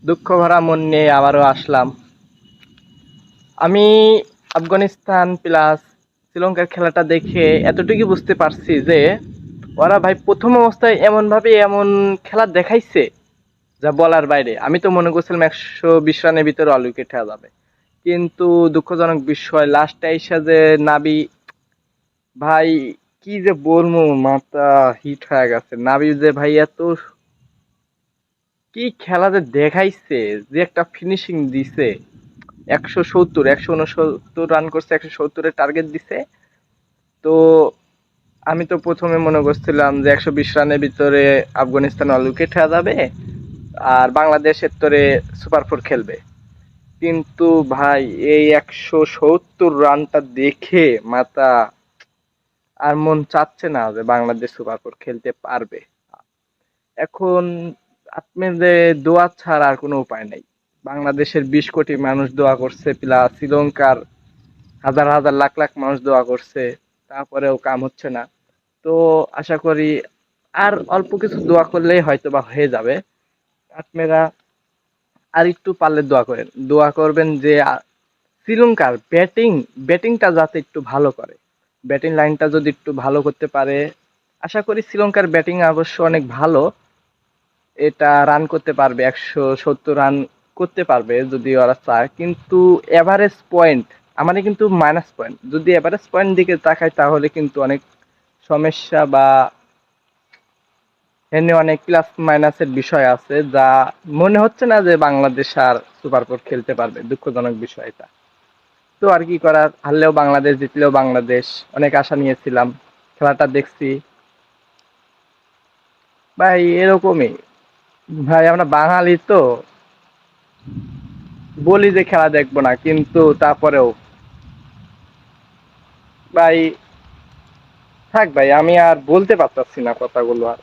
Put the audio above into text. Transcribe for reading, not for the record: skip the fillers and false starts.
দুঃখ ভরা মন নিয়ে আবারও আসলাম। আমি আফগানিস্তান প্লাস শ্রীলঙ্কার খেলাটা দেখে এতটুকু বুঝতে পারছি যে ওরা ভাই প্রথম অবস্থায় এমন খেলা দেখাইছে যা বলার বাইরে। আমি তো মনে করছিলাম 120 রানের ভিতরে অল উইকেট হয়ে যাবে, কিন্তু দুঃখজনক বিষয় লাস্টে এসে যে নাবি ভাই, কি যে বলবো, মাথা হিট হয়ে গেছে। নাবি যে ভাই এত কি খেলা যে দেখাইছে, যে একটা ফিনিশিং দিছে। 169 রান করছে, 170-এর টার্গেট দিছে। তো আমি তো প্রথমে মনে করছিলাম যে 120 রানের ভিতরে আফগানিস্তান অল উইকেট হয়ে যাবে আর বাংলাদেশের তোরে সুপার 4 খেলবে। কিন্তু ভাই এই 170 রানটা দেখে মাথা আর মন চাচ্ছে না যে বাংলাদেশ সুপার 4 খেলতে পারবে। এখন আপনাদের দোয়া ছাড়া আর কোনো উপায় নাই। বাংলাদেশের 20 কোটি মানুষ দোয়া করছে, প্লাস শ্রীলঙ্কার হাজার হাজার লাখ লাখ মানুষ দোয়া করছে, তারপরেও কাম হচ্ছে না। তো আশা করি আর অল্প কিছু দোয়া করলেই হয়তো বা হয়ে যাবে। আপনারা আর একটু পারলে দোয়া করেন, দোয়া করবেন যে শ্রীলঙ্কার ব্যাটিংটা যাতে একটু ভালো করে। ব্যাটিং লাইনটা যদি একটু ভালো করতে পারে, আশা করি শ্রীলঙ্কার ব্যাটিং অবশ্য অনেক ভালো, এটা রান করতে পারবে, 170 রান করতে পারবে যদি ওরা চায়। কিন্তু এভারেজ পয়েন্ট, আমাদের কিন্তু মাইনাস পয়েন্ট, যদি এভারেজ পয়েন্ট দিকে তাকাই তাহলে কিন্তু অনেক সমস্যা বা এনে অনেক প্লাস মাইনাসের বিষয় আছে, যা মনে হচ্ছে না যে বাংলাদেশ আর সুপার 4 খেলতে পারবে। দুঃখজনক বিষয় এটা। তো আর কি করার, হারলেও বাংলাদেশ, জিতলেও বাংলাদেশ। অনেক আশা নিয়েছিলাম, খেলাটা দেখছি ভাই, এরকমই। ভাই আমরা বাঙালি তো বলি যে খেলা দেখবো না, কিন্তু তারপরেও ভাই, থাক ভাই, আমি আর বলতে পারতাছি না কথাগুলো আর।